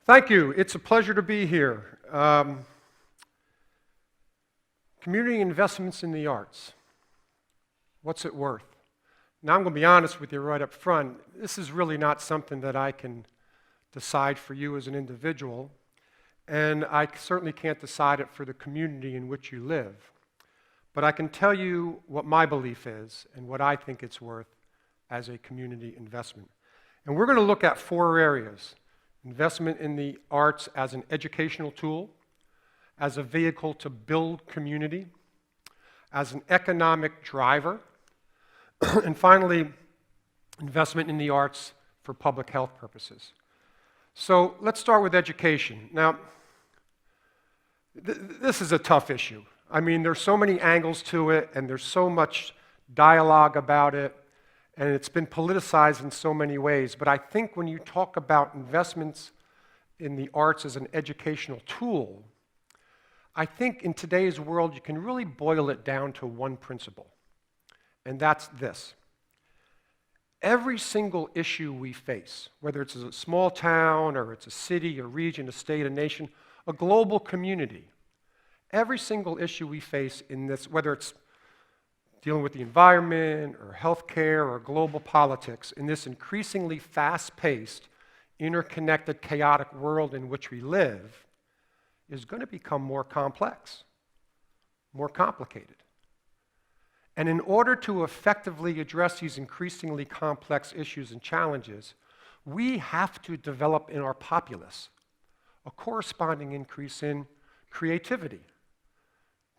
Thank you. It's a pleasure to be here. Community investments in the arts. What's it worth? Now I'm going to be honest with you right up front. This is really not something that I can decide for you as an individual, and I certainly can't decide it for the community in which you live. But I can tell you what my belief is and what I think it's worth as a community investment. And we're going to look at 4 areas: investment in the arts as an educational tool, as a vehicle to build community, as an economic driver, and finally, investment in the arts for public health purposes. So let's start with education. Now, this is a tough issue. I mean, there's so many angles to it, and there's so much dialogue about it, and it's been politicized in so many ways. But I think when you talk about investments in the arts as an educational tool, I think in today's world you can really boil it down to one principle, and that's this. Every single issue we face, whether it's a small town or it's a city, a region, a state, a nation, a global community, every single issue we face in this, whether it's dealing with the environment or healthcare or global politics, in this increasingly fast-paced, interconnected, chaotic world in which we live, is going to become more complex, more complicated. And in order to effectively address these increasingly complex issues and challenges, we have to develop in our populace a corresponding increase in creativity,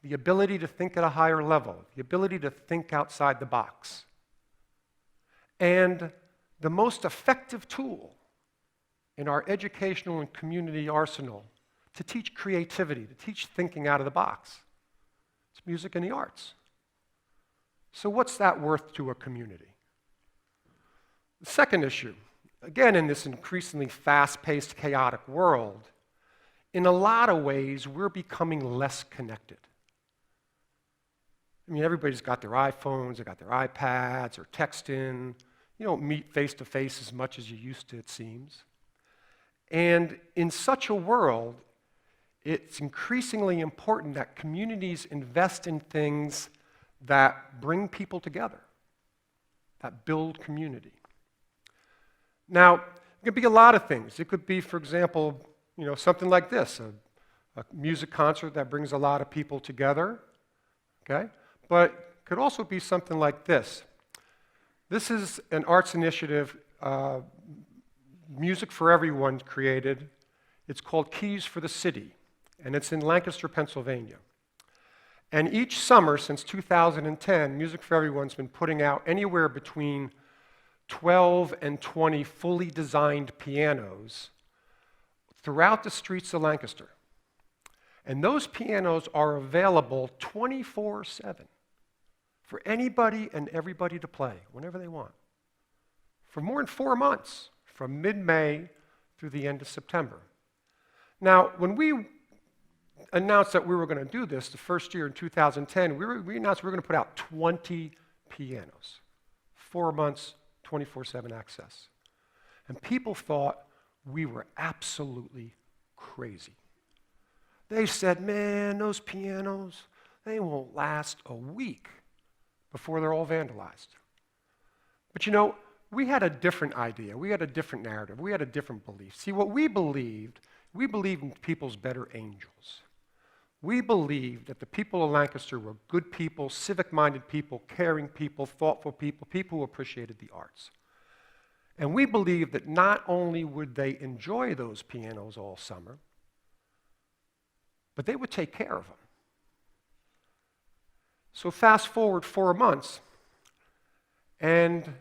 the ability to think at a higher level, the ability to think outside the box. And the most effective tool in our educational and community arsenal to teach creativity, to teach thinking out of the box, it's music and the arts. So what's that worth to a community? The second issue, again in this increasingly fast-paced, chaotic world, in a lot of ways we're becoming less connected. I mean, everybody's got their iPhones, they've got their iPads, or texting. You don't meet face-to-face as much as you used to, it seems. And in such a world, it's increasingly important that communities invest in things that bring people together, that build community. Now, it could be a lot of things. It could be, for example, something like this, a music concert that brings a lot of people together, okay? But it could also be something like this. This is an arts initiative, Music for Everyone created. It's called Keys for the City, and it's in Lancaster, Pennsylvania. And each summer since 2010, Music for Everyone's been putting out anywhere between 12 and 20 fully designed pianos throughout the streets of Lancaster. And those pianos are available 24/7 for anybody and everybody to play whenever they want, for more than 4 months, from mid-May through the end of September. Now, when we announced that we were going to do this the first year in 2010, we announced we were going to put out 20 pianos, 4 months, 24/7 access. And people thought we were absolutely crazy. They said, man, those pianos, they won't last a week before they're all vandalized. But we had a different idea. We had a different narrative. We had a different belief. See, what we believed in people's better angels. We believed that the people of Lancaster were good people, civic-minded people, caring people, thoughtful people, people who appreciated the arts. And we believed that not only would they enjoy those pianos all summer, but they would take care of them. So fast forward 4 months, and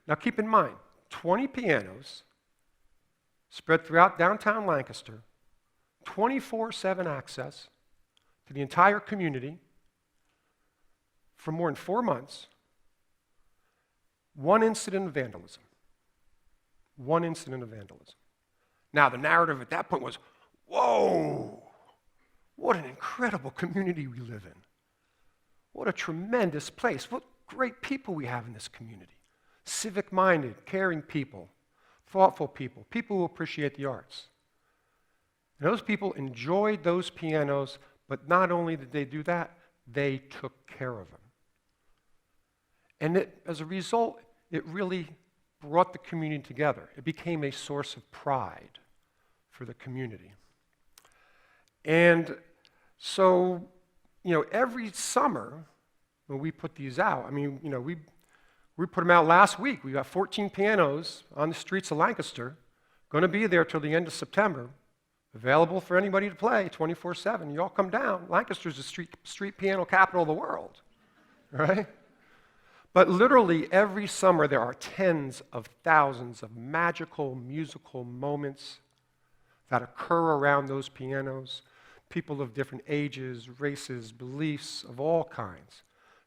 now keep in mind, 20 pianos spread throughout downtown Lancaster, 24/7 access to the entire community for more than 4 months, 1 incident of vandalism. 1 incident of vandalism. Now, the narrative at that point was, whoa, what an incredible community we live in. What a tremendous place. What great people we have in this community. Civic-minded, caring people, thoughtful people, people who appreciate the arts. And those people enjoyed those pianos, but not only did they do that, they took care of them. And as a result, it really brought the community together. It became a source of pride for the community. And so, every summer when we put these out, we put them out last week. We got 14 pianos on the streets of Lancaster, going to be there till the end of September, available for anybody to play 24/7. You all come down. Lancaster's the street piano capital of the world, right? But literally every summer there are tens of thousands of magical musical moments that occur around those pianos. People of different ages, races, beliefs of all kinds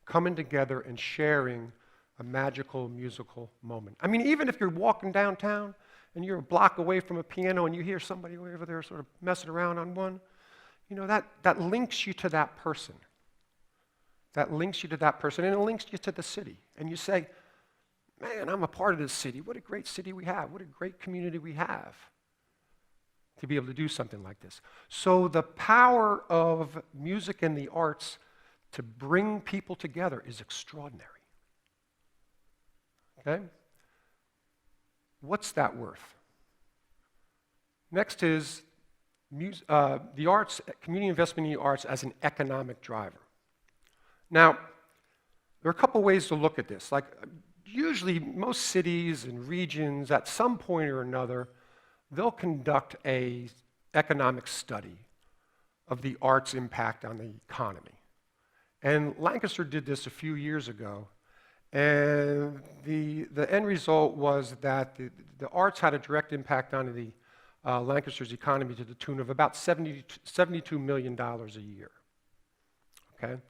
coming together and sharing a magical musical moment. Even if you're walking downtown and you're a block away from a piano and you hear somebody over there sort of messing around on one, that links you to that person. That links you to that person, and it links you to the city. And you say, man, I'm a part of this city. What a great city we have. What a great community we have to be able to do something like this. So the power of music and the arts to bring people together is extraordinary. Okay? What's that worth? Next is the arts, community investment in the arts as an economic driver. Now, there are a couple ways to look at this. Like, usually most cities and regions, at some point or another, they'll conduct an economic study of the arts' impact on the economy. And Lancaster did this a few years ago, and the end result was that the arts had a direct impact on the Lancaster's economy to the tune of about $72 million a year. Okay?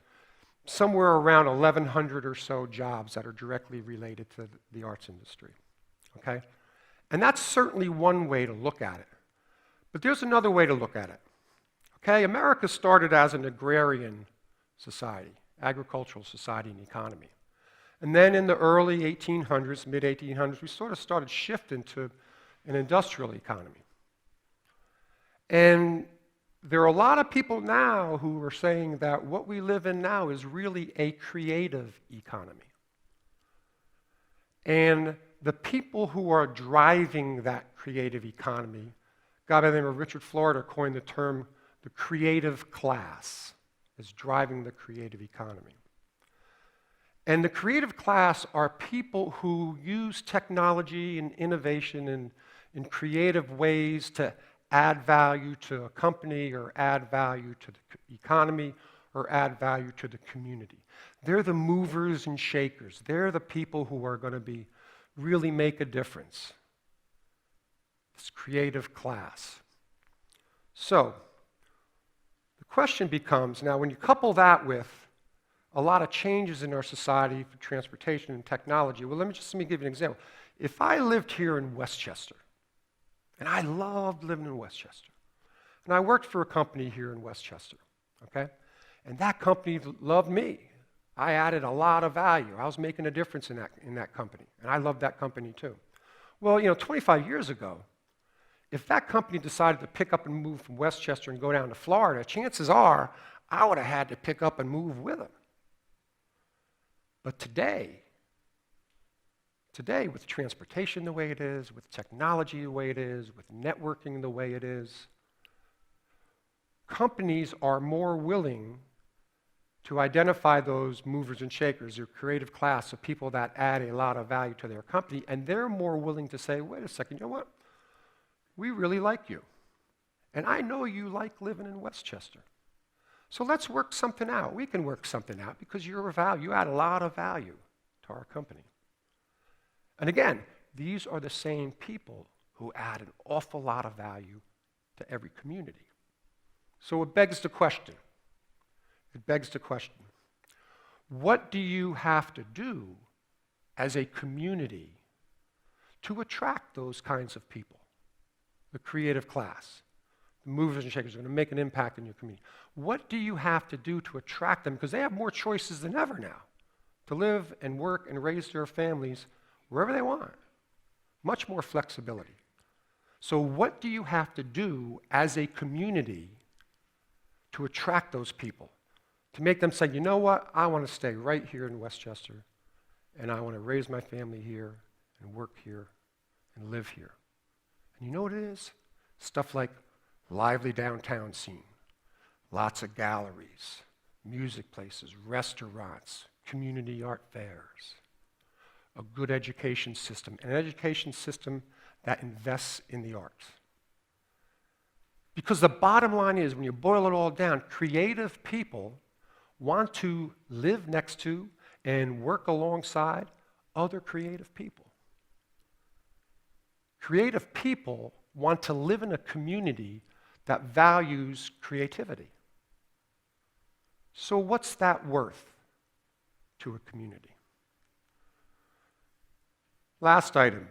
Somewhere around 1,100 or so jobs that are directly related to the arts industry. Okay? And that's certainly one way to look at it. But there's another way to look at it. Okay? America started as an agrarian society, agricultural society and economy. And then in the early 1800s, mid-1800s, we sort of started shifting to an industrial economy. And there are a lot of people now who are saying that what we live in now is really a creative economy. And the people who are driving that creative economy, a guy by the name of Richard Florida coined the term the creative class, is driving the creative economy. And the creative class are people who use technology and innovation in creative ways to add value to a company or add value to the economy or add value to the community. They're the movers and shakers. They're the people who are going to really make a difference. This creative class. So, the question becomes, now when you couple that with a lot of changes in our society for transportation and technology, well, let me give you an example. If I lived here in Westchester, and I loved living in Westchester, and I worked for a company here in Westchester, okay? And that company loved me. I added a lot of value. I was making a difference in that company, and I loved that company too. Well, 25 years ago, if that company decided to pick up and move from Westchester and go down to Florida, chances are I would have had to pick up and move with them. But today, with transportation the way it is, with technology the way it is, with networking the way it is, companies are more willing to identify those movers and shakers, their creative class of people that add a lot of value to their company, and they're more willing to say, wait a second, you know what? We really like you. And I know you like living in Westchester. So let's work something out. We can work something out because you're of value. You add a lot of value to our company. And again, these are the same people who add an awful lot of value to every community. So it begs the question. What do you have to do as a community to attract those kinds of people? The creative class, the movers and shakers are going to make an impact in your community. What do you have to do to attract them? Because they have more choices than ever now to live and work and raise their families wherever they want. Much more flexibility. So what do you have to do as a community to attract those people? To make them say, you know what, I want to stay right here in Westchester, and I want to raise my family here, and work here, and live here. And you know what it is? Stuff like lively downtown scene, lots of galleries, music places, restaurants, community art fairs, a good education system, an education system that invests in the arts. Because the bottom line is, when you boil it all down, creative people want to live next to and work alongside other creative people. Creative people want to live in a community that values creativity. So what's that worth to a community? Last item,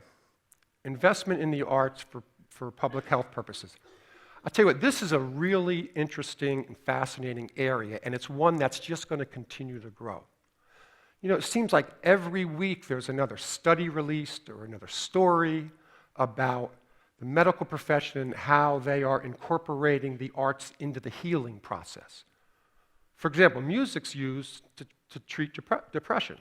investment in the arts for public health purposes. I'll tell you what, this is a really interesting and fascinating area, and it's one that's just going to continue to grow. You know, it seems like every week there's another study released or another story about the medical profession and how they are incorporating the arts into the healing process. For example, music's used to treat depression.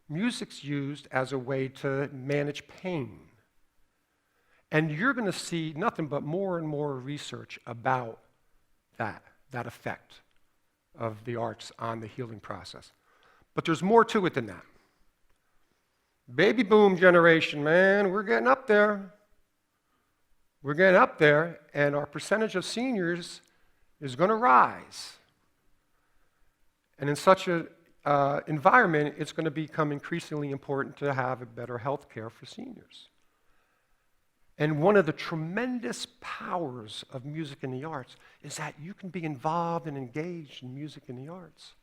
Music's used as a way to manage pain. And you're going to see nothing but more and more research about that effect of the arts on the healing process. But there's more to it than that. Baby boom generation, man, we're getting up there. We're getting up there, and our percentage of seniors is going to rise. And in such an environment, it's going to become increasingly important to have a better health care for seniors. And one of the tremendous powers of music and the arts is that you can be involved and engaged in music and the arts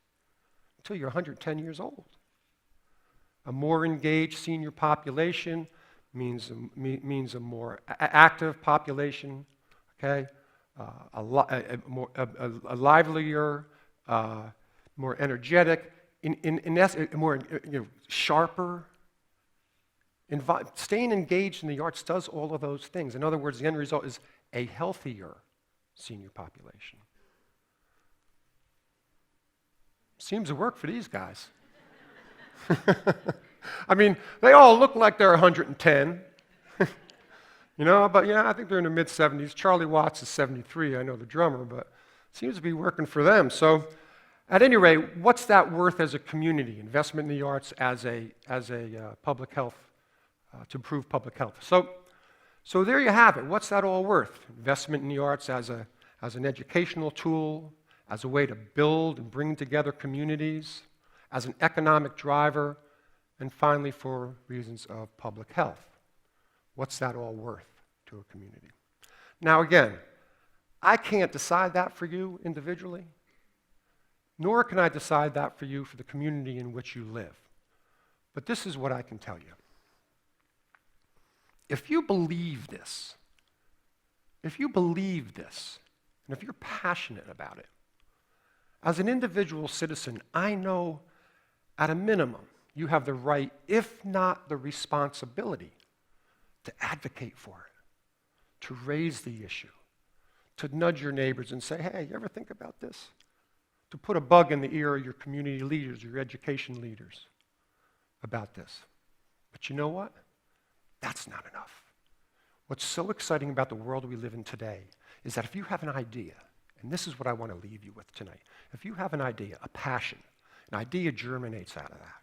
until you're 110 years old. A more engaged senior population means a more active population, okay? A livelier, more energetic, in essence, more sharper. Staying engaged in the arts does all of those things. In other words, the end result is a healthier senior population. Seems to work for these guys. I mean, they all look like they're 110, but I think they're in their mid-70s. Charlie Watts is 73, I know the drummer, but it seems to be working for them. So at any rate, what's that worth as a community? Investment in the arts as a public health, to improve public health. So there you have it. What's that all worth? Investment in the arts as an educational tool, as a way to build and bring together communities, as an economic driver, and finally for reasons of public health. What's that all worth to a community? Now again, I can't decide that for you individually, nor can I decide that for you for the community in which you live. But this is what I can tell you. If you believe this, and if you're passionate about it, as an individual citizen, I know at a minimum you have the right, if not the responsibility, to advocate for it, to raise the issue, to nudge your neighbors and say, hey, you ever think about this? To put a bug in the ear of your community leaders, your education leaders about this. But you know what? That's not enough. What's so exciting about the world we live in today is that if you have an idea, and this is what I want to leave you with tonight, if you have an idea, a passion, an idea germinates out of that.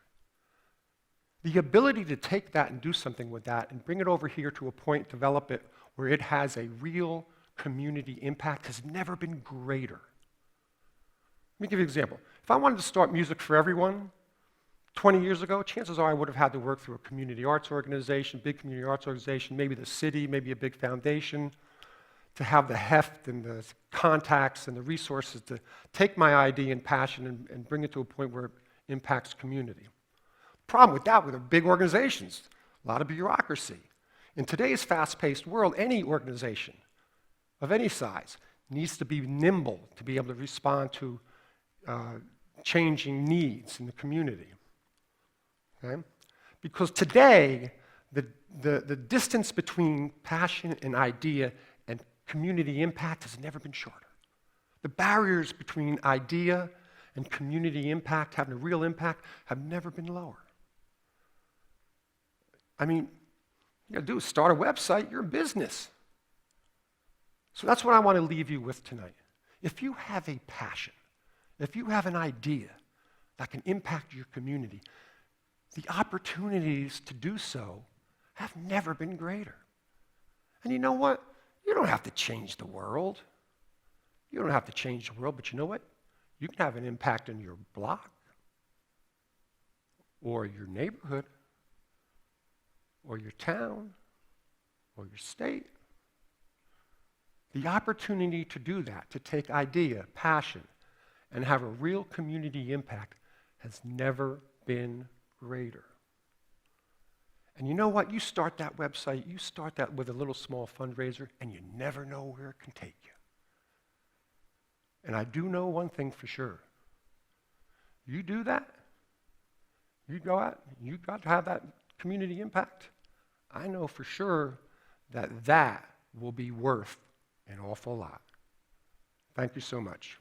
The ability to take that and do something with that and bring it over here to a point, develop it, where it has a real community impact has never been greater. Let me give you an example. If I wanted to start Music for Everyone 20 years ago, chances are I would have had to work through a community arts organization, big community arts organization, maybe the city, maybe a big foundation, to have the heft and the contacts and the resources to take my idea and passion and bring it to a point where it impacts community. Problem with that, with the big organizations, a lot of bureaucracy. In today's fast-paced world, any organization of any size needs to be nimble to be able to respond to changing needs in the community. Okay? Because today, the distance between passion and idea and community impact has never been shorter. The barriers between idea and community impact, having a real impact, have never been lower. I mean, you gotta do is start a website, you're a business. So that's what I want to leave you with tonight. If you have a passion, if you have an idea that can impact your community, the opportunities to do so have never been greater. And you know what? You don't have to change the world. You don't have to change the world, but you know what? You can have an impact on your block or your neighborhood or your town or your state. The opportunity to do that, to take idea, passion, and have a real community impact has never been greater. And you know what? You start that website, you start that with a little small fundraiser, and you never know where it can take you. And I do know one thing for sure. You do that, you go out, you got to have that community impact. I know for sure that that will be worth an awful lot. Thank you so much.